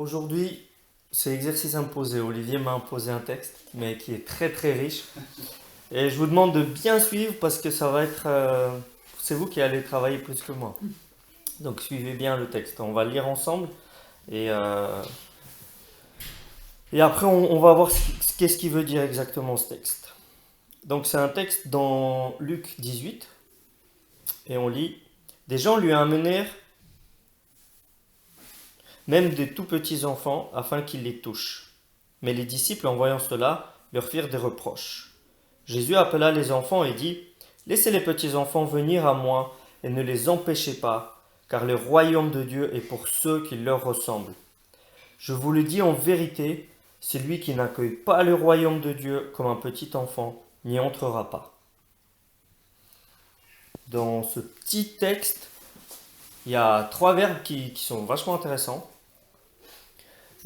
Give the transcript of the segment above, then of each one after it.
Aujourd'hui, c'est exercice imposé. Olivier m'a imposé un texte, mais qui est très très riche. Et je vous demande de bien suivre parce que ça va être... c'est vous qui allez travailler plus que moi. Donc suivez bien le texte. On va le lire ensemble et, euh, et après on va voir qu'est-ce qu'il veut dire exactement ce texte. Donc c'est un texte dans Luc 18 et on lit: Des gens lui amenèrent même des tout petits enfants afin qu'il les touche. Mais les disciples, en voyant cela, leur firent des reproches. Jésus appela les enfants et dit: Laissez les petits enfants venir à moi et ne les empêchez pas, car le royaume de Dieu est pour ceux qui leur ressemblent. Je vous le dis en vérité, celui qui n'accueille pas le royaume de Dieu comme un petit enfant n'y entrera pas. Dans ce petit texte, il y a trois verbes qui sont vachement intéressants.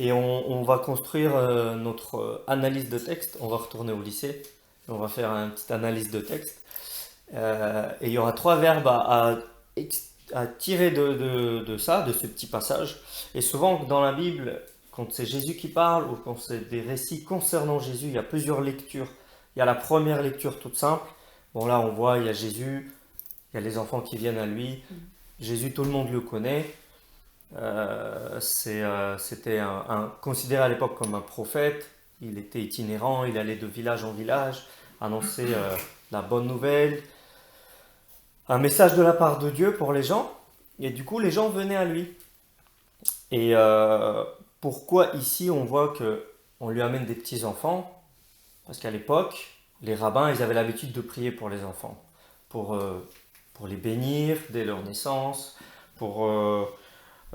Et on va construire notre analyse de texte. On va retourner au lycée. On va faire une petite analyse de texte. Et il y aura trois verbes à tirer de ça, de ce petit passage. Et souvent dans la Bible, quand c'est Jésus qui parle ou quand c'est des récits concernant Jésus, il y a plusieurs lectures. Il y a la première lecture toute simple. Bon, là on voit, il y a Jésus, il y a les enfants qui viennent à lui. Jésus, tout le monde le connaît. C'était considéré à l'époque comme un prophète. Il était itinérant, il allait de village en village, annoncer la bonne nouvelle, un message de la part de Dieu pour les gens. Et du coup, les gens venaient à lui. Et pourquoi ici on voit que on lui amène des petits enfants? Parce qu'à l'époque, les rabbins, ils avaient l'habitude de prier pour les enfants, pour, euh, pour les bénir dès leur naissance, pour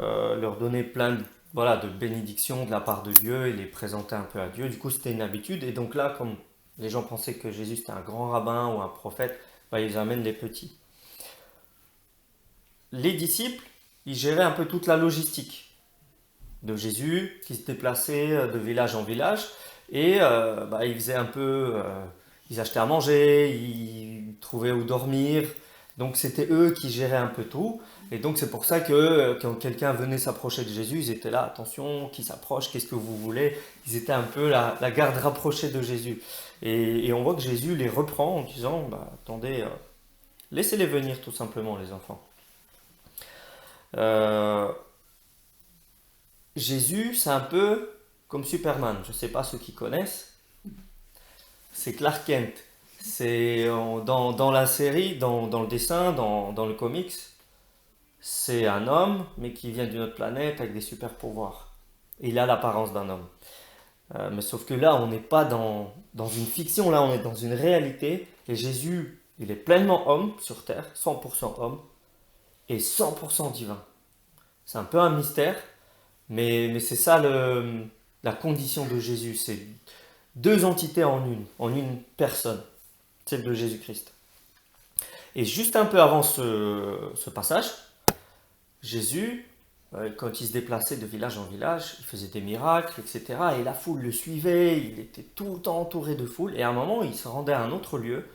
leur donner plein de, voilà, de bénédictions de la part de Dieu et les présenter un peu à Dieu. Du coup, c'était une habitude. Et donc là, comme les gens pensaient que Jésus c'était un grand rabbin ou un prophète, bah, ils amènent les petits. Les disciples, ils géraient un peu toute la logistique de Jésus qui se déplaçait de village en village et bah, ils faisaient un peu, ils achetaient à manger, ils trouvaient où dormir. Donc c'était eux qui géraient un peu tout. Et donc c'est pour ça que quand quelqu'un venait s'approcher de Jésus, ils étaient là: attention, qui s'approche, qu'est-ce que vous voulez? Ils étaient un peu la garde rapprochée de Jésus. Et on voit que Jésus les reprend en disant: bah, attendez, laissez-les venir tout simplement, les enfants. Euh, Jésus, c'est un peu comme Superman. Je ne sais pas ceux qui connaissent. C'est Clark Kent. Dans la série, dans le dessin, dans le comics, c'est un homme, mais qui vient d'une autre planète avec des super pouvoirs. Et il a l'apparence d'un homme. Mais sauf que là, on n'est pas dans une fiction, là, on est dans une réalité. Et Jésus, il est pleinement homme sur Terre, 100% homme, et 100% divin. C'est un peu un mystère, mais c'est ça la condition de Jésus. C'est deux entités en une personne, celle de Jésus-Christ. Et juste un peu avant ce passage, Jésus, quand il se déplaçait de village en village, il faisait des miracles, etc. Et la foule le suivait, il était tout le temps entouré de foule. Et à un moment, il se rendait à un autre lieu.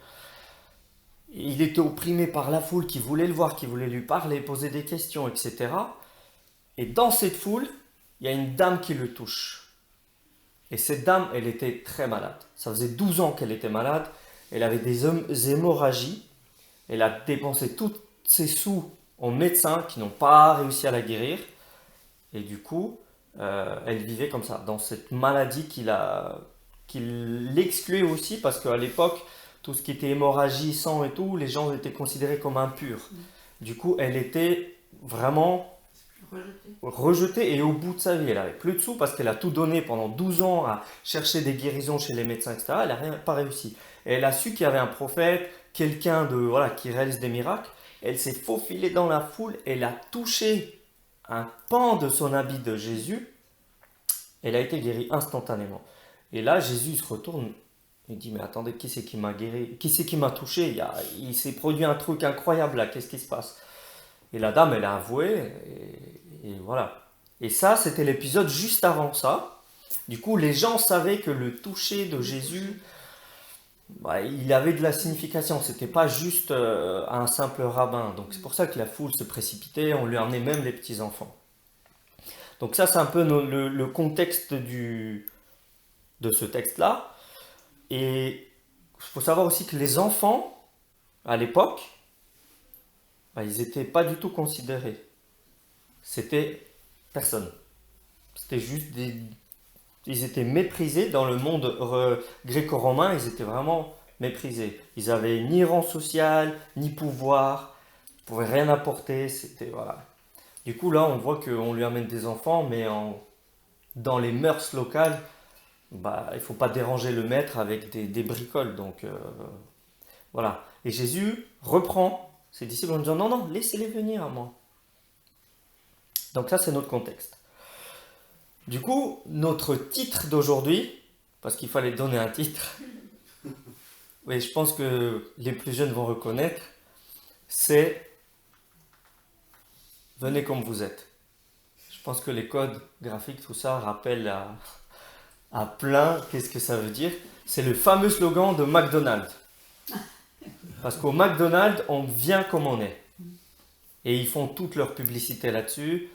Il était opprimé par la foule qui voulait le voir, qui voulait lui parler, poser des questions, etc. Et dans cette foule, il y a une dame qui le touche. Et cette dame, elle était très malade. Ça faisait 12 ans qu'elle était malade. Elle avait des hémorragies. Elle a dépensé tous ses sous en médecins qui n'ont pas réussi à la guérir. Et du coup, elle vivait comme ça, dans cette maladie qui l'excluait aussi, parce qu'à l'époque, tout ce qui était hémorragie, sang et tout, les gens étaient considérés comme impurs. Du coup, elle était vraiment rejetée et au bout de sa vie. Elle n'avait plus de sous parce qu'elle a tout donné pendant 12 ans à chercher des guérisons chez les médecins, etc. Elle n'a pas réussi. Et elle a su qu'il y avait un prophète, quelqu'un de voilà qui réalise des miracles. Elle s'est faufilée dans la foule, elle a touché un pan de son habit de Jésus, elle a été guérie instantanément. Et là, Jésus se retourne et dit: mais attendez, qui c'est qui m'a guéri? Qui c'est qui m'a touché? Il s'est produit un truc incroyable là, qu'est-ce qui se passe? Et la dame, elle a avoué, et voilà. Et ça, c'était l'épisode juste avant ça. Du coup, les gens savaient que le toucher de Jésus, bah, il avait de la signification. C'était pas juste un simple rabbin. Donc c'est pour ça que la foule se précipitait. On lui amenait même les petits enfants. Donc ça, c'est un peu le contexte de ce texte-là. Et il faut savoir aussi que les enfants, à l'époque, bah, ils n'étaient pas du tout considérés. C'était personne. C'était juste des... Ils étaient méprisés dans le monde gréco-romain, ils étaient vraiment méprisés. Ils avaient ni rang social, ni pouvoir, ils ne pouvaient rien apporter, c'était... Voilà. Du coup, là, on voit qu'on lui amène des enfants, mais dans les mœurs locales, bah, il ne faut pas déranger le maître avec des bricoles. Donc, voilà. Et Jésus reprend ses disciples en disant, non, non, laissez-les venir à moi. Donc ça, c'est notre contexte. Du coup, notre titre d'aujourd'hui, parce qu'il fallait donner un titre, oui, je pense que les plus jeunes vont reconnaître, c'est Venez comme vous êtes. Je pense que les codes graphiques, tout ça, rappellent à plein qu'est-ce que ça veut dire. C'est le fameux slogan de McDonald's. Parce qu'au McDonald's, on vient comme on est. Et ils font toute leur publicité là-dessus.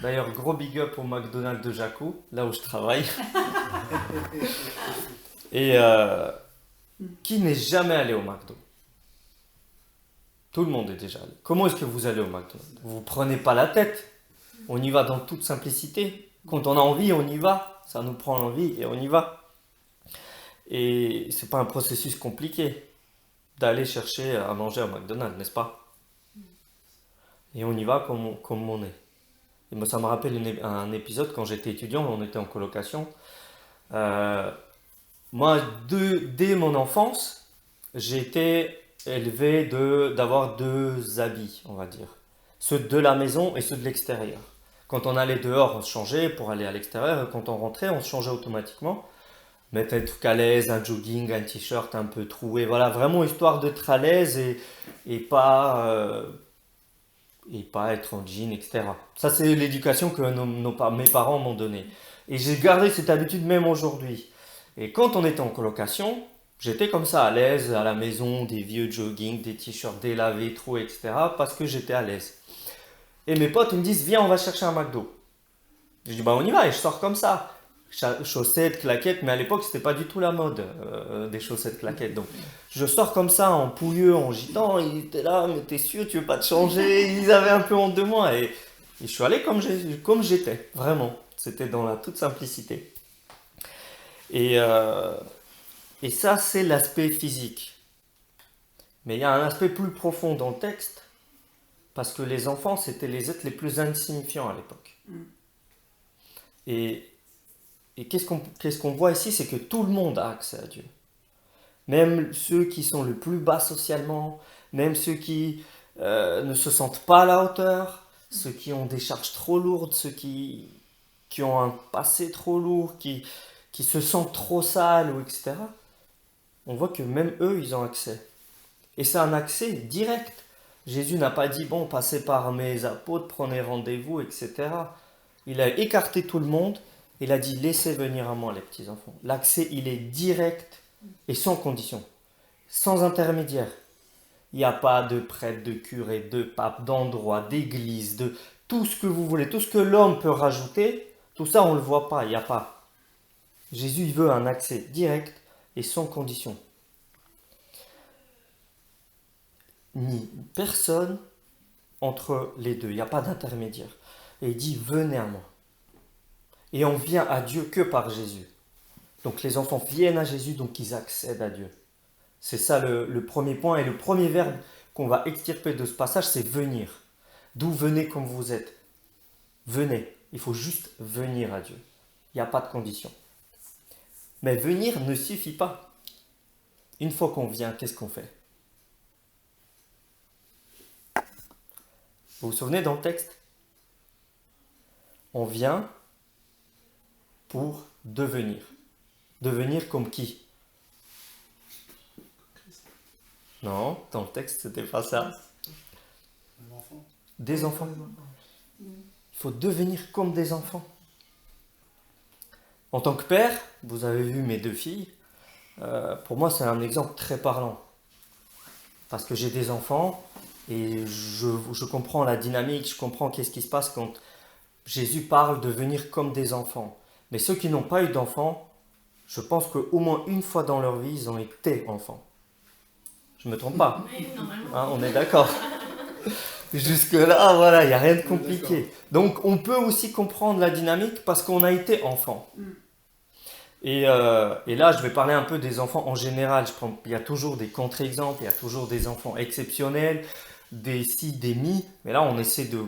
D'ailleurs, gros big up au McDonald's de Jacou, là où je travaille. Et qui n'est jamais allé au McDo? Tout le monde est déjà allé. Comment est-ce que vous allez au McDonald's? Vous ne prenez pas la tête. On y va dans toute simplicité. Quand on a envie, on y va. Ça nous prend l'envie et on y va. Et c'est pas un processus compliqué d'aller chercher à manger à McDonald's, n'est-ce pas? Et on y va comme on est. Et moi, ça me rappelle un épisode quand j'étais étudiant, on était en colocation. Moi, dès mon enfance, j'ai été élevé d'avoir deux habits, on va dire. Ceux de la maison et ceux de l'extérieur. Quand on allait dehors, on se changeait pour aller à l'extérieur. Et quand on rentrait, on se changeait automatiquement. Mettre un truc à l'aise, un jogging, un t-shirt un peu troué. Voilà, vraiment histoire d'être à l'aise et pas, et pas être en jean, etc. Ça, c'est l'éducation que mes parents m'ont donnée. Et j'ai gardé cette habitude même aujourd'hui. Et quand on était en colocation, j'étais comme ça, à l'aise, à la maison, des vieux jogging, des t-shirts délavés, troués, etc. Parce que j'étais à l'aise. Et mes potes ils me disent, viens, on va chercher un McDo. Je dis, bah on y va, et je sors comme ça. Chaussettes, claquettes, mais à l'époque, c'était pas du tout la mode des chaussettes, claquettes. Donc, je sors comme ça, en pouilleux, en gitan, ils étaient là, mais t'es sûr, tu veux pas te changer? Ils avaient un peu honte de moi, et je suis allé comme j'étais, vraiment. C'était dans la toute simplicité. Et, euh, et ça, c'est l'aspect physique. Mais il y a un aspect plus profond dans le texte, parce que les enfants, c'était les êtres les plus insignifiants à l'époque. Et, et qu'est-ce qu'on voit ici, c'est que tout le monde a accès à Dieu. Même ceux qui sont le plus bas socialement, même ceux qui ne se sentent pas à la hauteur, ceux qui ont des charges trop lourdes, ceux qui ont un passé trop lourd, qui se sentent trop sales, ou etc. On voit que même eux, ils ont accès. Et c'est un accès direct. Jésus n'a pas dit, bon, passez par mes apôtres, prenez rendez-vous, etc. Il a écarté tout le monde. Il a dit, laissez venir à moi les petits-enfants. L'accès, il est direct et sans condition, sans intermédiaire. Il n'y a pas de prêtre, de curé, de pape, d'endroit, d'église, de tout ce que vous voulez, tout ce que l'homme peut rajouter, tout ça, on ne le voit pas, il n'y a pas. Jésus, il veut un accès direct et sans condition. Ni personne entre les deux, il n'y a pas d'intermédiaire. Et il dit, venez à moi. Et on vient à Dieu que par Jésus. Donc les enfants viennent à Jésus, donc ils accèdent à Dieu. C'est ça le premier point. Et le premier verbe qu'on va extirper de ce passage, c'est venir. D'où venez comme vous êtes. Venez. Il faut juste venir à Dieu. Il n'y a pas de condition. Mais venir ne suffit pas. Une fois qu'on vient, qu'est-ce qu'on fait? Vous vous souvenez dans le texte? On vient pour devenir. Devenir comme qui? Non, dans le texte, c'était pas ça. Des enfants. Il faut devenir comme des enfants. En tant que père, vous avez vu mes deux filles, pour moi c'est un exemple très parlant. Parce que j'ai des enfants et je comprends la dynamique, je comprends qu'est-ce qui se passe quand Jésus parle de venir comme des enfants. Mais ceux qui n'ont pas eu d'enfants, je pense qu'au moins une fois dans leur vie, ils ont été enfants. Je ne me trompe pas. Oui, normalement. Hein, on est d'accord. Jusque-là, voilà, il n'y a rien de compliqué. Donc, on peut aussi comprendre la dynamique parce qu'on a été enfant. Et là, je vais parler un peu des enfants en général. Il y a toujours des contre-exemples, il y a toujours des enfants exceptionnels, des si, des mi. Mais là, on essaie de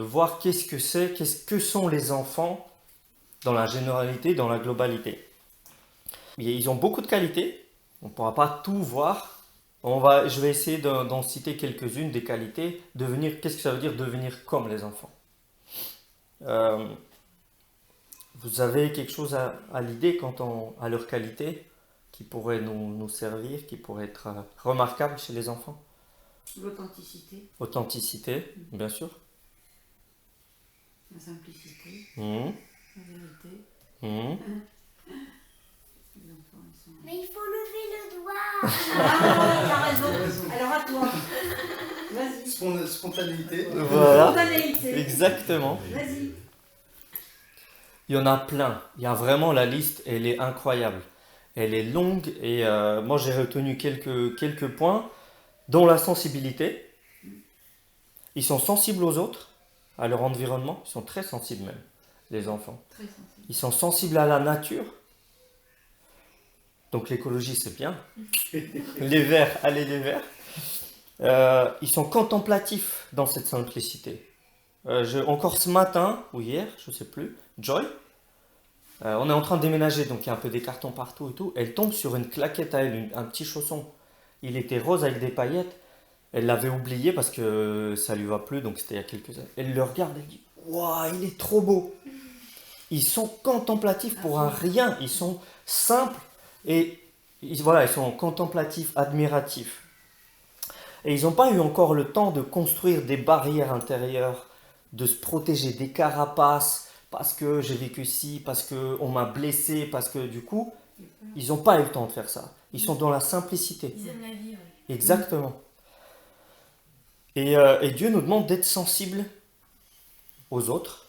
voir qu'est-ce que c'est, qu'est-ce que sont les enfants dans la généralité, dans la globalité. Et ils ont beaucoup de qualités. On ne pourra pas tout voir. Je vais essayer d'en citer quelques-unes des qualités. Qu'est-ce que ça veut dire devenir comme les enfants? Euh, Vous avez quelque chose à l'idée quant à leur qualité qui pourrait nous servir, qui pourrait être remarquable chez les enfants? L'authenticité, Authenticité, bien sûr. la simplicité, Mhm, la vérité. mhm. Les enfants, ils sont... Mais il faut lever le doigt. Ah, t'as raison. Alors à toi. Vas-y. Spontanéité. Voilà, Spontanéité. exactement. Vas-y. Il y en a plein. Il y a vraiment la liste, elle est incroyable. Elle est longue et moi j'ai retenu quelques points, dont la sensibilité. Ils sont sensibles aux autres, à leur environnement. Ils sont très sensibles même, les enfants. Très sensible. Ils sont sensibles à la nature. Donc l'écologie c'est bien. Les verts, allez les verts. Ils sont contemplatifs dans cette simplicité. Encore ce matin, ou hier, je ne sais plus, Joy, on est en train de déménager, donc il y a un peu des cartons partout et tout. Elle tombe sur une claquette à elle, un petit chausson. Il était rose avec des paillettes. Elle l'avait oublié parce que ça lui va plus, donc c'était il y a quelques années. Elle le regarde, elle dit waouh, il est trop beau. Ils sont contemplatifs pour un rien, ils sont simples et voilà, ils sont contemplatifs, admiratifs. Et ils n'ont pas eu encore le temps de construire des barrières intérieures, de se protéger des carapaces, parce que j'ai vécu ci, parce qu'on m'a blessé, parce que du coup, ils n'ont pas eu le temps de faire ça. Ils sont dans la simplicité. Ils aiment la vie, ouais. Exactement. Et Dieu nous demande d'être sensibles aux autres,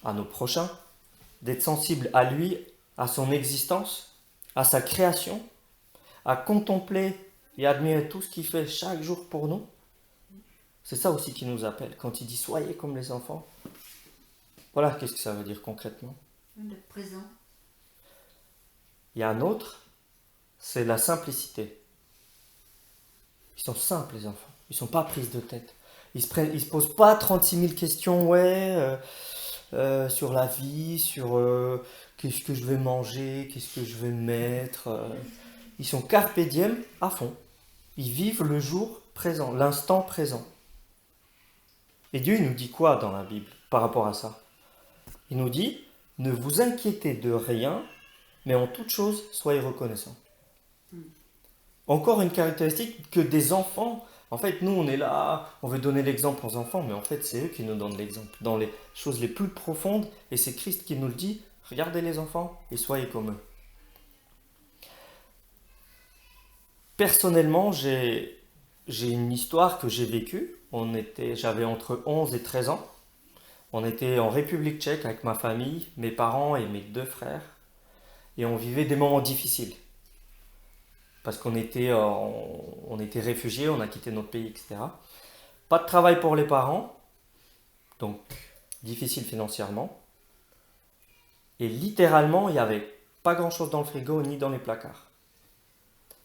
à nos prochains, d'être sensibles à lui, à son existence, à sa création, à contempler et admirer tout ce qu'il fait chaque jour pour nous. C'est ça aussi qui nous appelle. Quand il dit soyez comme les enfants, voilà qu'est-ce que ça veut dire concrètement. D'être présent. Il y a un autre, c'est la simplicité. Ils sont simples les enfants, ils ne sont pas prises de tête. Ils se posent pas 36 000 questions, sur la vie, sur qu'est-ce que je vais manger, qu'est-ce que je vais mettre. Ils sont carpe diem à fond. Ils vivent le jour présent, l'instant présent. Et Dieu il nous dit quoi dans la Bible par rapport à ça? Il nous dit, ne vous inquiétez de rien, mais en toute chose, soyez reconnaissants. Encore une caractéristique que des enfants, en fait, nous on est là, on veut donner l'exemple aux enfants, mais en fait c'est eux qui nous donnent l'exemple dans les choses les plus profondes, et c'est Christ qui nous le dit, regardez les enfants et soyez comme eux. Personnellement, j'ai une histoire que j'ai vécue. J'avais entre 11 et 13 ans. On était en République tchèque avec ma famille, mes parents et mes 2 frères. Et on vivait des moments difficiles. Parce qu'on était réfugiés, on a quitté notre pays, etc. Pas de travail pour les parents, donc difficile financièrement. Et littéralement, il n'y avait pas grand-chose dans le frigo ni dans les placards.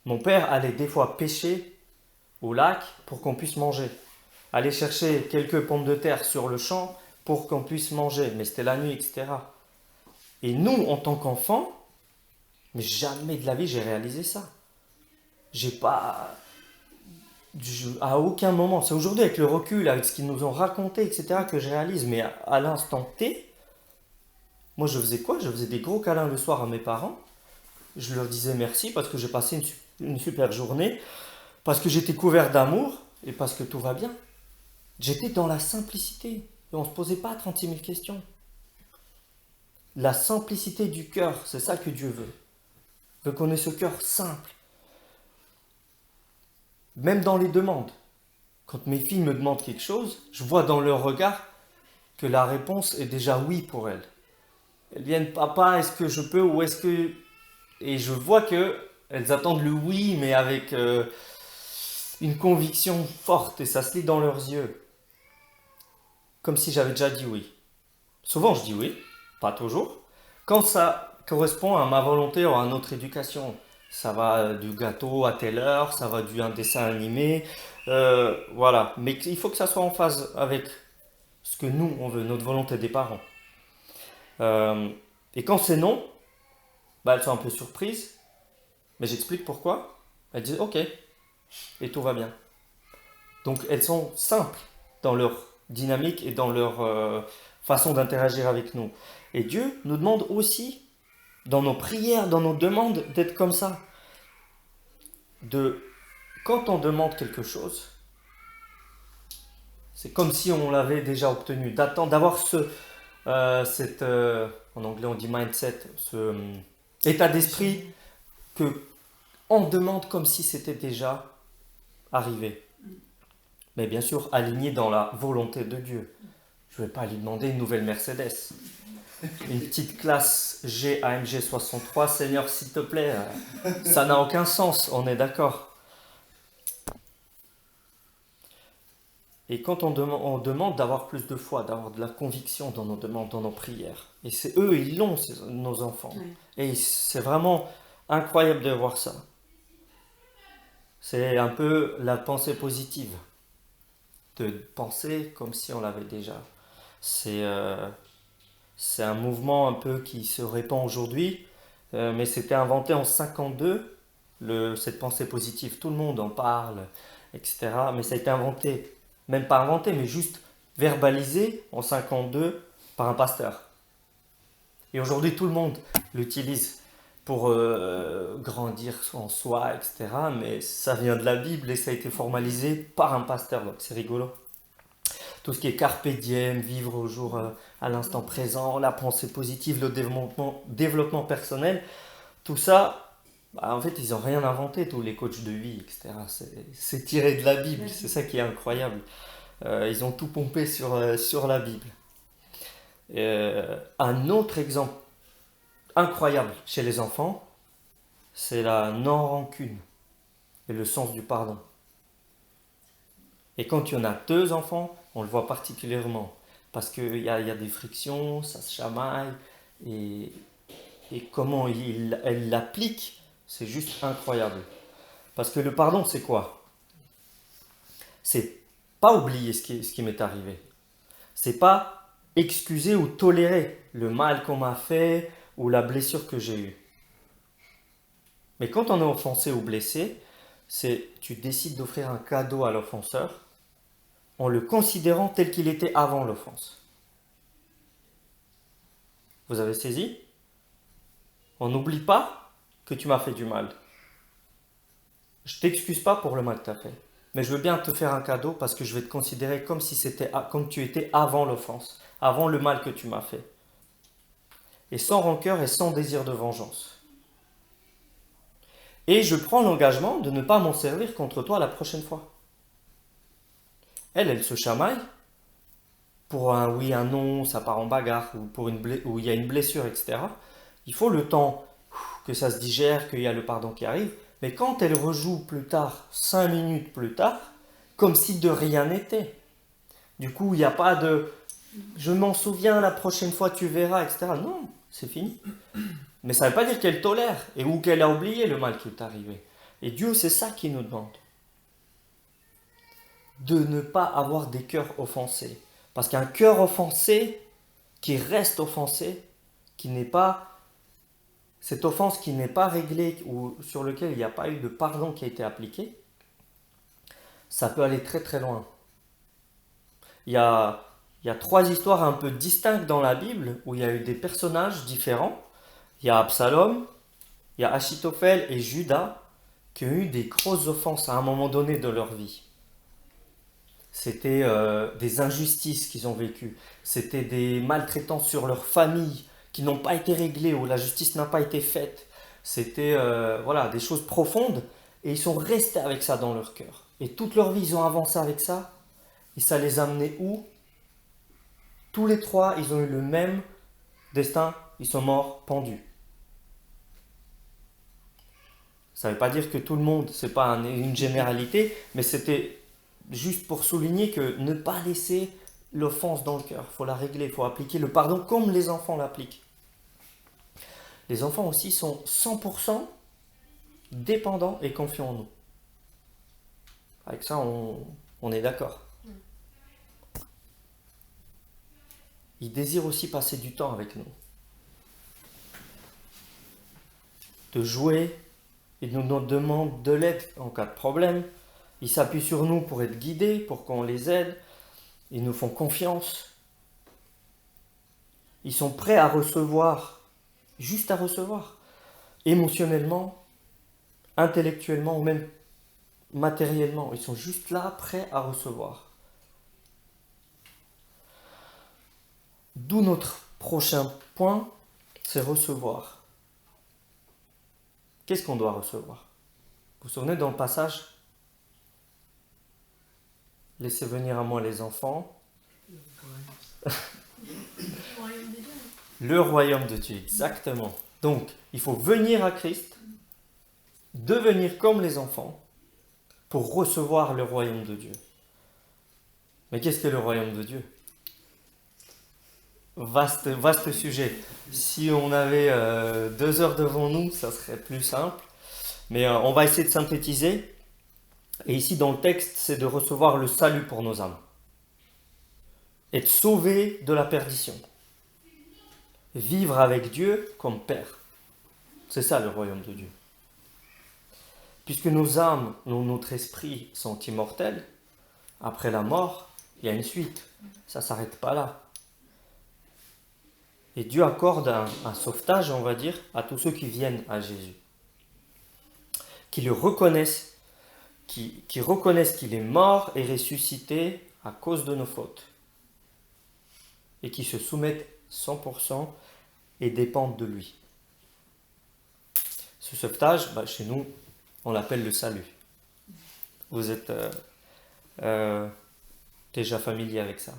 Mon père allait des fois pêcher au lac pour qu'on puisse manger. Aller chercher quelques pommes de terre sur le champ pour qu'on puisse manger. Mais c'était la nuit, etc. Et nous, en tant qu'enfants, mais jamais de la vie j'ai réalisé ça. À aucun moment, c'est aujourd'hui avec le recul, avec ce qu'ils nous ont raconté, etc., que je réalise. Mais à l'instant T, moi je faisais quoi? Je faisais des gros câlins le soir à mes parents. Je leur disais merci parce que j'ai passé une super journée, parce que j'étais couvert d'amour et parce que tout va bien. J'étais dans la simplicité et on ne se posait pas 36 000 questions. La simplicité du cœur, c'est ça que Dieu veut. Il veut qu'on ait ce cœur simple. Même dans les demandes. Quand mes filles me demandent quelque chose, je vois dans leur regard que la réponse est déjà oui pour elles. Elles viennent, papa, est-ce que je peux ou est-ce que... Et je vois que elles attendent le oui, mais avec une conviction forte, et ça se lit dans leurs yeux, comme si j'avais déjà dit oui. Souvent je dis oui, pas toujours. Quand ça correspond à ma volonté ou à notre éducation, ça va du gâteau à telle heure, ça va un dessin animé, voilà. Mais il faut que ça soit en phase avec ce que nous, on veut, notre volonté des parents. Et quand c'est non, bah, elles sont un peu surprises, mais j'explique pourquoi. Elles disent ok, et tout va bien. Donc elles sont simples dans leur dynamique et dans leur façon d'interagir avec nous. Et Dieu nous demande aussi, dans nos prières, dans nos demandes, d'être comme ça. Quand on demande quelque chose, c'est comme si on l'avait déjà obtenu, d'avoir en anglais on dit mindset, ce état d'esprit que on demande comme si c'était déjà arrivé. Mais bien sûr, aligné dans la volonté de Dieu. Je ne vais pas lui demander une nouvelle Mercedes. Une petite classe G AMG 63, Seigneur, s'il te plaît. Ça n'a aucun sens, on est d'accord. Et quand on demande d'avoir plus de foi, d'avoir de la conviction dans nos demandes, dans nos prières. Et c'est eux, ils l'ont, nos enfants. Oui. Et c'est vraiment incroyable de voir ça. C'est un peu la pensée positive. De penser comme si on l'avait déjà. C'est un mouvement un peu qui se répand aujourd'hui, mais c'était inventé en 52, cette pensée positive. Tout le monde en parle, etc. Mais ça a été inventé, même pas inventé, mais juste verbalisé en 52 par un pasteur. Et aujourd'hui, tout le monde l'utilise pour grandir en soi, etc. Mais ça vient de la Bible et ça a été formalisé par un pasteur, donc c'est rigolo. Tout ce qui est carpe diem, vivre au jour à l'instant présent, la pensée positive, le développement personnel, tout ça, bah, en fait, ils n'ont rien inventé, tous les coachs de vie, etc. C'est tiré de la Bible, c'est ça qui est incroyable. Ils ont tout pompé sur la Bible. Un autre exemple incroyable chez les enfants, c'est la non-rancune et le sens du pardon. Et quand il y en a deux enfants, on le voit particulièrement, parce qu'il y a des frictions, ça se chamaille, et comment elle l'applique, c'est juste incroyable. Parce que le pardon, c'est quoi? C'est pas oublier ce qui m'est arrivé. C'est pas excuser ou tolérer le mal qu'on m'a fait ou la blessure que j'ai eue. Mais quand on est offensé ou blessé, tu décides d'offrir un cadeau à l'offenseur en le considérant tel qu'il était avant l'offense. Vous avez saisi? On n'oublie pas que tu m'as fait du mal. Je t'excuse pas pour le mal que tu as fait, mais je veux bien te faire un cadeau parce que je vais te considérer comme tu étais avant l'offense, avant le mal que tu m'as fait. Et sans rancœur et sans désir de vengeance. Et je prends l'engagement de ne pas m'en servir contre toi la prochaine fois. Elle se chamaille. Pour un oui, un non, ça part en bagarre, ou où il y a une blessure, etc. Il faut le temps que ça se digère, qu'il y a le pardon qui arrive. Mais quand elle rejoue plus tard, 5 minutes plus tard, comme si de rien n'était. Du coup, il n'y a pas de « je m'en souviens, la prochaine fois tu verras », etc. Non, c'est fini. Mais ça ne veut pas dire qu'elle tolère ou qu'elle a oublié le mal qui est arrivé. Et Dieu, c'est ça qu'il nous demande. De ne pas avoir des cœurs offensés. Parce qu'un cœur offensé, qui reste offensé, cette offense qui n'est pas réglée ou sur lequel il n'y a pas eu de pardon qui a été appliqué, ça peut aller très très loin. Il y a 3 histoires un peu distinctes dans la Bible où il y a eu des personnages différents. Il y a Absalom, il y a Achitophel et Judas qui ont eu des grosses offenses à un moment donné de leur vie. C'était des injustices qu'ils ont vécues. C'était des maltraitances sur leur famille qui n'ont pas été réglées ou la justice n'a pas été faite. C'était des choses profondes et ils sont restés avec ça dans leur cœur. Et toute leur vie, ils ont avancé avec ça. Et ça les a amenés où? Tous les trois, ils ont eu le même destin, ils sont morts pendus. Ça ne veut pas dire que tout le monde, c'est pas une généralité, mais c'était juste pour souligner que ne pas laisser l'offense dans le cœur, il faut la régler, il faut appliquer le pardon comme les enfants l'appliquent. Les enfants aussi sont 100% dépendants et confiants en nous. Avec ça, on est d'accord. Ils désirent aussi passer du temps avec nous. De jouer, ils nous demandent de l'aide en cas de problème. Ils s'appuient sur nous pour être guidés, pour qu'on les aide. Ils nous font confiance. Ils sont prêts à recevoir, juste à recevoir, émotionnellement, intellectuellement ou même matériellement. Ils sont juste là, prêts à recevoir. D'où notre prochain point, c'est recevoir. Qu'est-ce qu'on doit recevoir? Vous vous souvenez dans le passage? Laissez venir à moi les enfants. Le royaume de Dieu, exactement. Donc, il faut venir à Christ, devenir comme les enfants, pour recevoir le royaume de Dieu. Mais qu'est-ce que le royaume de Dieu? Vaste sujet. Si on avait 2 heures devant nous, ça serait plus simple. Mais on va essayer de synthétiser. Et ici, dans le texte, c'est de recevoir le salut pour nos âmes. Être sauvé de la perdition. Vivre avec Dieu comme Père. C'est ça le royaume de Dieu. Puisque nos âmes, notre esprit sont immortels, après la mort, il y a une suite. Ça ne s'arrête pas là. Et Dieu accorde un sauvetage, on va dire, à tous ceux qui viennent à Jésus. Qui le reconnaissent, qui reconnaissent qu'il est mort et ressuscité à cause de nos fautes. Et qui se soumettent 100% et dépendent de lui. Ce sauvetage, chez nous, on l'appelle le salut. Vous êtes déjà familier avec ça.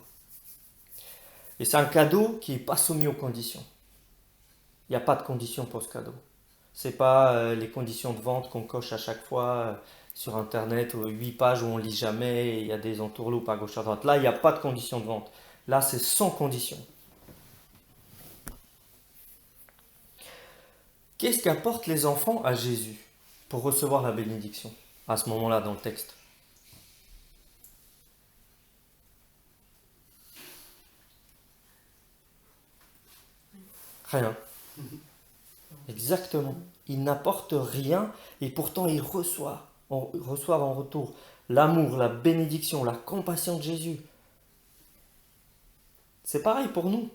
Et c'est un cadeau qui n'est pas soumis aux conditions. Il n'y a pas de conditions pour ce cadeau. Ce n'est pas les conditions de vente qu'on coche à chaque fois sur Internet, 8 pages où on ne lit jamais, et il y a des entourloupes à gauche à droite. Là, il n'y a pas de conditions de vente. Là, c'est sans condition. Qu'est-ce qu'apportent les enfants à Jésus pour recevoir la bénédiction à ce moment-là dans le texte? Rien. Exactement. Ils n'apportent rien et pourtant ils reçoivent en retour l'amour, la bénédiction, la compassion de Jésus. C'est pareil pour nous.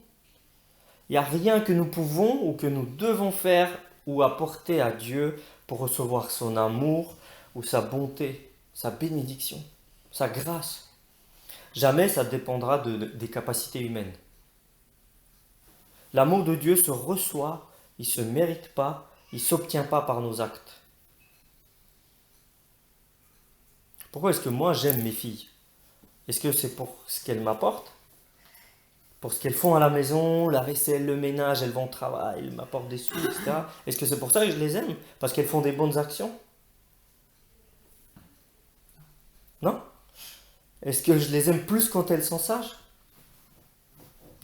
Il n'y a rien que nous pouvons ou que nous devons faire ou apporter à Dieu pour recevoir son amour ou sa bonté, sa bénédiction, sa grâce. Jamais ça dépendra des capacités humaines. L'amour de Dieu se reçoit, il ne se mérite pas, il ne s'obtient pas par nos actes. Pourquoi est-ce que moi j'aime mes filles? Est-ce que c'est pour ce qu'elles m'apportent? Pour ce qu'elles font à la maison, la vaisselle, le ménage, elles vont au travail, elles m'apportent des sous, etc. Est-ce que c'est pour ça que je les aime? Parce qu'elles font des bonnes actions? Non? Est-ce que je les aime plus quand elles sont sages?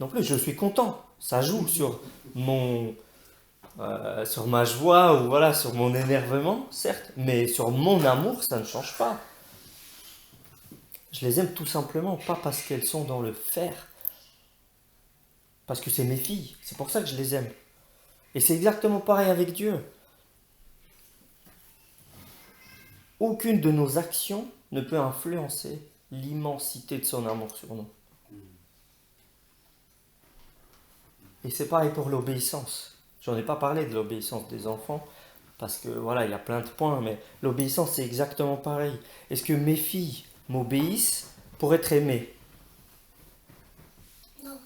Non plus, je suis content. Ça joue sur sur ma joie ou voilà, sur mon énervement, certes, mais sur mon amour, ça ne change pas. Je les aime tout simplement, pas parce qu'elles sont dans le faire, parce que c'est mes filles, c'est pour ça que je les aime. Et c'est exactement pareil avec Dieu. Aucune de nos actions ne peut influencer l'immensité de son amour sur nous. Et c'est pareil pour l'obéissance. J'en ai pas parlé de l'obéissance des enfants, parce que voilà, il y a plein de points, mais l'obéissance c'est exactement pareil. Est-ce que mes filles m'obéissent pour être aimées? Non.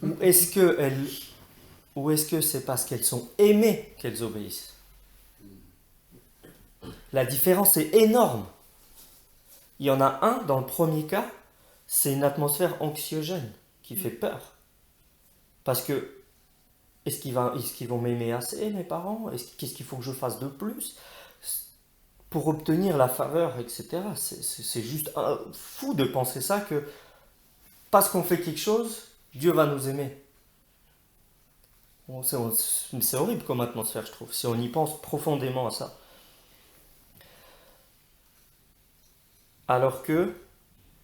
Ou est-ce que c'est parce qu'elles sont aimées qu'elles obéissent? La différence est énorme. Il y en a un, dans le premier cas, c'est une atmosphère anxiogène qui fait peur. Parce que, est-ce qu'ils vont m'aimer assez, mes parents? Qu'est-ce qu'il faut que je fasse de plus pour obtenir la faveur, etc. C'est juste fou de penser ça, que parce qu'on fait quelque chose, Dieu va nous aimer. Bon, c'est horrible comme atmosphère, je trouve, si on y pense profondément à ça. Alors que,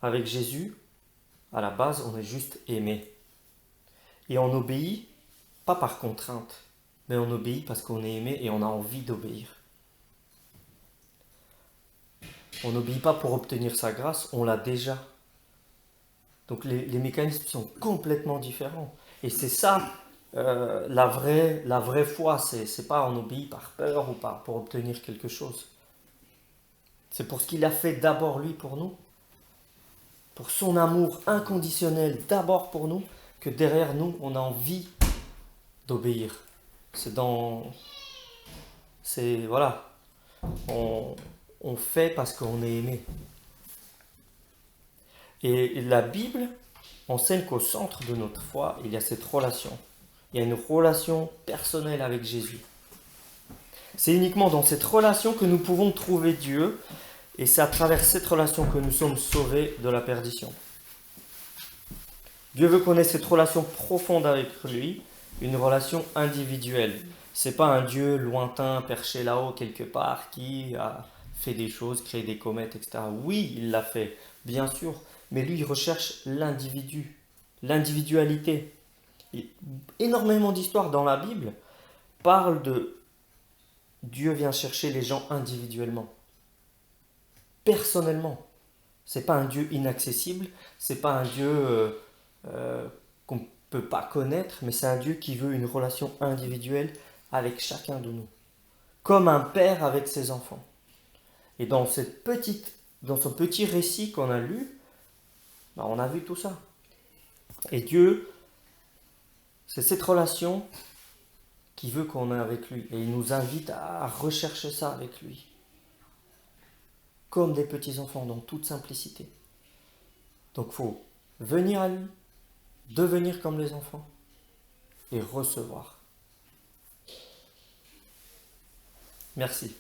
avec Jésus, à la base, on est juste aimé. Et on obéit, pas par contrainte, mais on obéit parce qu'on est aimé et on a envie d'obéir. On n'obéit pas pour obtenir sa grâce, on l'a déjà. Donc les mécanismes sont complètement différents. Et c'est ça, la vraie foi. C'est pas on obéit par peur ou pour obtenir quelque chose. C'est pour ce qu'il a fait d'abord lui pour nous. Pour son amour inconditionnel d'abord pour nous, que derrière nous, on a envie d'obéir. Voilà. On fait parce qu'on est aimé. Et la Bible enseigne qu'au centre de notre foi, il y a cette relation. Il y a une relation personnelle avec Jésus. C'est uniquement dans cette relation que nous pouvons trouver Dieu, et c'est à travers cette relation que nous sommes sauvés de la perdition. Dieu veut qu'on ait cette relation profonde avec lui, une relation individuelle. C'est pas un Dieu lointain, perché là-haut quelque part, qui a fait des choses, créé des comètes, etc. Oui, il l'a fait, bien sûr, mais lui, il recherche l'individu, l'individualité. Et énormément d'histoires dans la Bible parlent de Dieu vient chercher les gens individuellement, personnellement. C'est pas un Dieu inaccessible, c'est pas un Dieu qu'on ne peut pas connaître, mais c'est un Dieu qui veut une relation individuelle avec chacun de nous, comme un père avec ses enfants. Et dans ce petit récit qu'on a lu, on a vu tout ça. Et Dieu, c'est cette relation qu'il veut qu'on ait avec lui. Et il nous invite à rechercher ça avec lui. Comme des petits enfants, dans toute simplicité. Donc il faut venir à lui, devenir comme les enfants et recevoir. Merci.